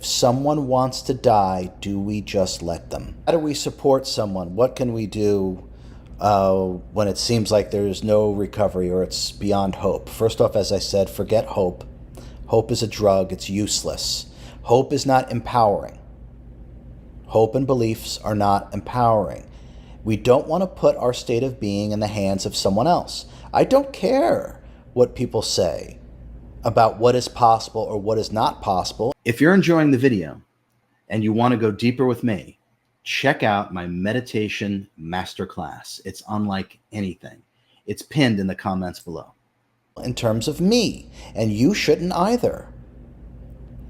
If someone wants to die, do we just let them? How do we support someone? What can we do when it seems like there's no recovery or it's beyond hope? First off, as I said, forget hope. Hope is a drug. It's useless. Hope is not empowering. Hope and beliefs are not empowering. We don't want to put our state of being in the hands of someone else. I don't care what people say about what is possible or what is not possible. If you're enjoying the video and you want to go deeper with me, check out my meditation masterclass. It's unlike anything. It's pinned in the comments below. In terms of me, and you shouldn't either.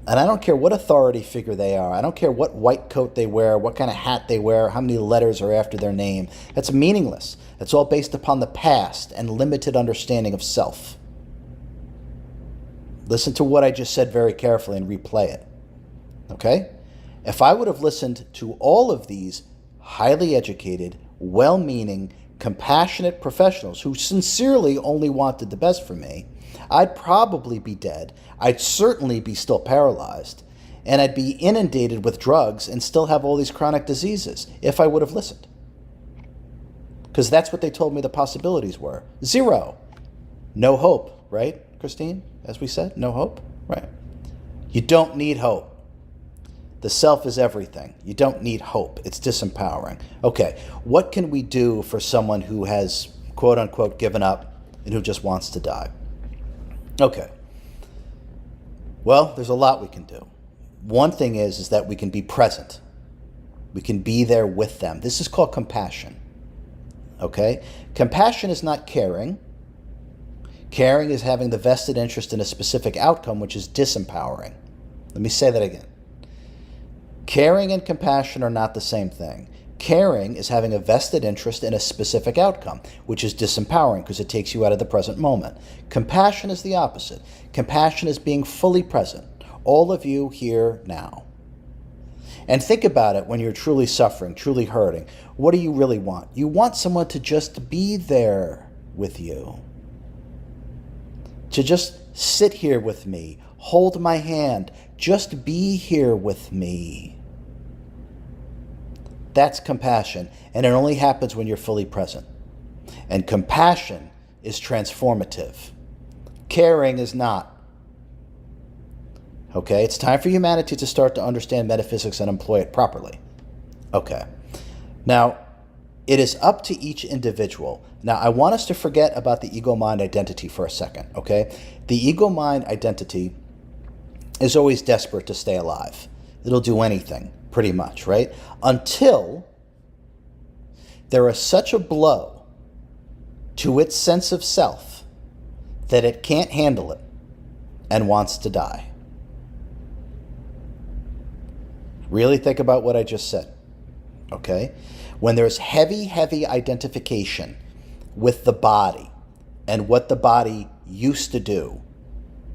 And I don't care what authority figure they are. I don't care what white coat they wear, what kind of hat they wear, how many letters are after their name. That's meaningless. It's all based upon the past and limited understanding of self. Listen to what I just said very carefully and replay it. Okay? If I would have listened to all of these highly educated, well-meaning, compassionate professionals who sincerely only wanted the best for me, I'd probably be dead. I'd certainly be still paralyzed. And I'd be inundated with drugs and still have all these chronic diseases if I would have listened. Because that's what they told me the possibilities were. Zero. No hope, right, Christine? As we said, no hope? Right. You don't need hope. The self is everything. You don't need hope. It's disempowering. Okay, what can we do for someone who has, quote unquote, given up and who just wants to die? Okay. Well, there's a lot we can do. One thing is that we can be present. We can be there with them. This is called compassion. Okay? Compassion is not caring. Caring is having the vested interest in a specific outcome, which is disempowering. Let me say that again. Caring and compassion are not the same thing. Caring is having a vested interest in a specific outcome, which is disempowering because it takes you out of the present moment. Compassion is the opposite. Compassion is being fully present, all of you here now. And think about it when you're truly suffering, truly hurting. What do you really want? You want someone to just be there with you. To just sit here with me, hold my hand, just be here with me. That's compassion, and it only happens when you're fully present. And compassion is transformative. Caring is not. Okay, it's time for humanity to start to understand metaphysics and employ it properly. Okay, now it is up to each individual. Now, I want us to forget about the ego-mind identity for a second, okay? The ego-mind identity is always desperate to stay alive. It'll do anything, pretty much, right? Until there is such a blow to its sense of self that it can't handle it and wants to die. Really think about what I just said, okay? When there's heavy, heavy identification with the body and what the body used to do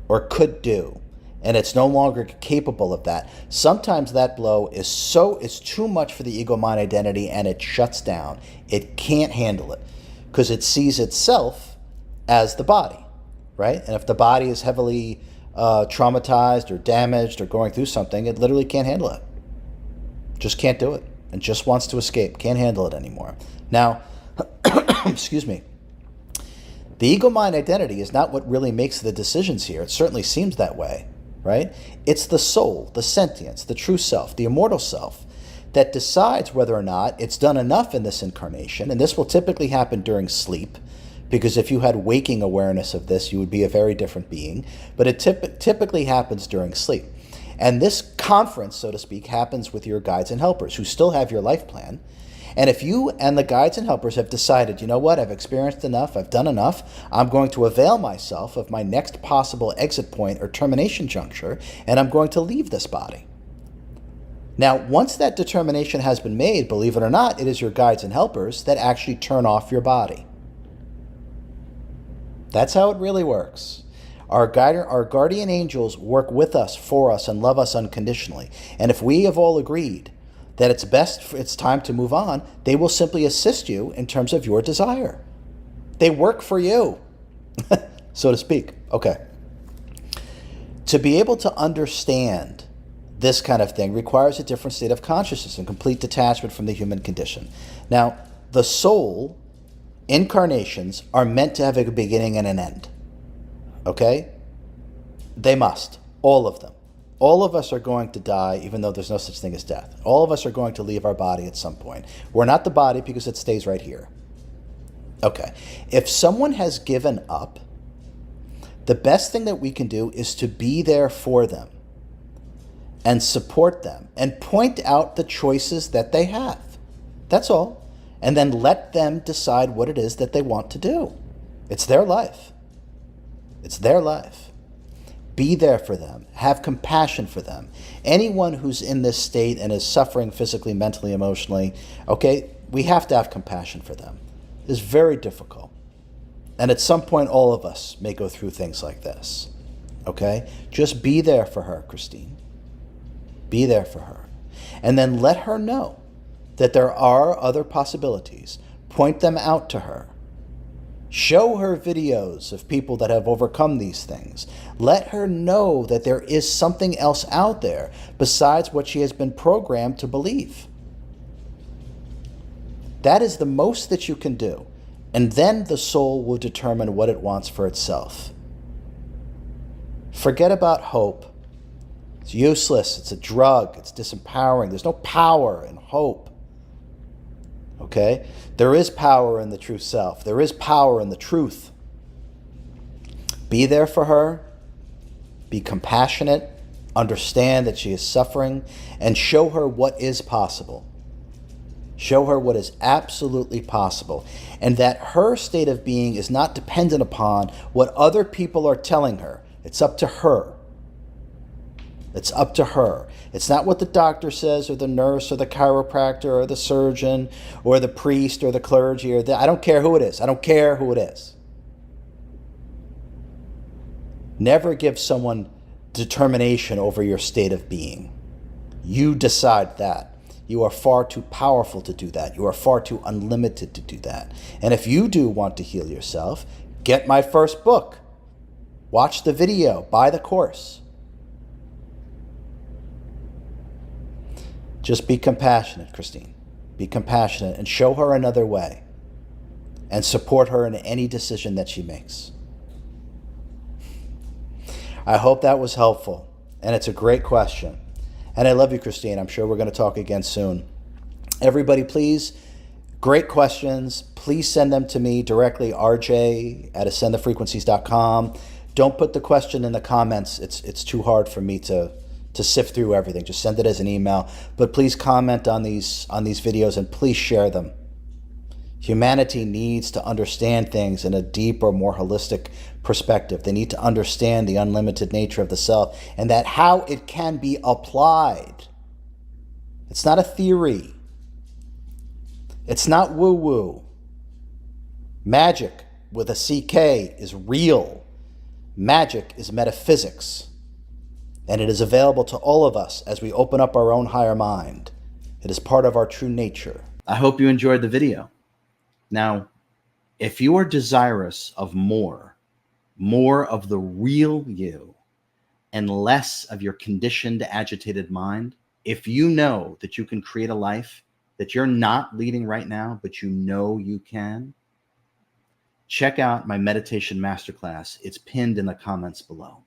or could do, and it's no longer capable of that, sometimes that blow is too much for the ego-mind identity and it shuts down. It can't handle it because it sees itself as the body, right? And if the body is heavily traumatized or damaged or going through something, it literally can't handle it. Just can't do it. And just wants to escape, can't handle it anymore. Now, excuse me, the ego-mind identity is not what really makes the decisions here. It certainly seems that way, right? It's the soul, the sentience, the true self, the immortal self that decides whether or not it's done enough in this incarnation, and this will typically happen during sleep, because if you had waking awareness of this, you would be a very different being, but it typically happens during sleep. And this conference, so to speak, happens with your guides and helpers who still have your life plan. And if you and the guides and helpers have decided, you know what, I've experienced enough, I've done enough, I'm going to avail myself of my next possible exit point or termination juncture, and I'm going to leave this body. Now, once that determination has been made, believe it or not, it is your guides and helpers that actually turn off your body. That's how it really works. Our guardian angels work with us, for us, and love us unconditionally. And if we have all agreed that it's time to move on, they will simply assist you in terms of your desire. They work for you, so to speak. Okay. To be able to understand this kind of thing requires a different state of consciousness and complete detachment from the human condition. Now, the soul incarnations are meant to have a beginning and an end. Okay? They must. All of them. All of us are going to die, even though there's no such thing as death. All of us are going to leave our body at some point. We're not the body because it stays right here. Okay. If someone has given up, the best thing that we can do is to be there for them and support them and point out the choices that they have. That's all. And then let them decide what it is that they want to do. It's their life. It's their life. Be there for them. Have compassion for them. Anyone who's in this state and is suffering physically, mentally, emotionally, okay, we have to have compassion for them. It's very difficult. And at some point, all of us may go through things like this. Okay? Just be there for her, Christine. Be there for her. And then let her know that there are other possibilities. Point them out to her. Show her videos of people that have overcome these things. Let her know that there is something else out there besides what she has been programmed to believe. That is the most that you can do. And then the soul will determine what it wants for itself. Forget about hope. It's useless. It's a drug. It's disempowering. There's no power in hope. Okay? There is power in the true self. There is power in the truth. Be there for her. Be compassionate. Understand that she is suffering. And show her what is possible. Show her what is absolutely possible. And that her state of being is not dependent upon what other people are telling her. It's up to her. It's up to her. It's not what the doctor says, or the nurse, or the chiropractor, or the surgeon, or the priest, or the clergy, or I don't care who it is. I don't care who it is. Never give someone determination over your state of being. You decide that. You are far too powerful to do that. You are far too unlimited to do that. And if you do want to heal yourself, get my first book. Watch the video. Buy the course. Just be compassionate, Christine. Be compassionate and show her another way. And support her in any decision that she makes. I hope that was helpful. And it's a great question. And I love you, Christine. I'm sure we're going to talk again soon. Everybody, please, great questions. Please send them to me directly, rj@ascendthefrequencies.com. Don't put the question in the comments. It's too hard for me to sift through everything. Just send it as an email. But please comment on these videos and please share them. Humanity needs to understand things in a deeper, more holistic perspective. They need to understand the unlimited nature of the self and that how it can be applied. It's not a theory. It's not woo-woo. Magic with a CK is real. Magic is metaphysics. And it is available to all of us as we open up our own higher mind. It is part of our true nature. I hope you enjoyed the video. Now, if you are desirous of more of the real you, and less of your conditioned, agitated mind, if you know that you can create a life that you're not leading right now, but you know you can, check out my meditation masterclass. It's pinned in the comments below.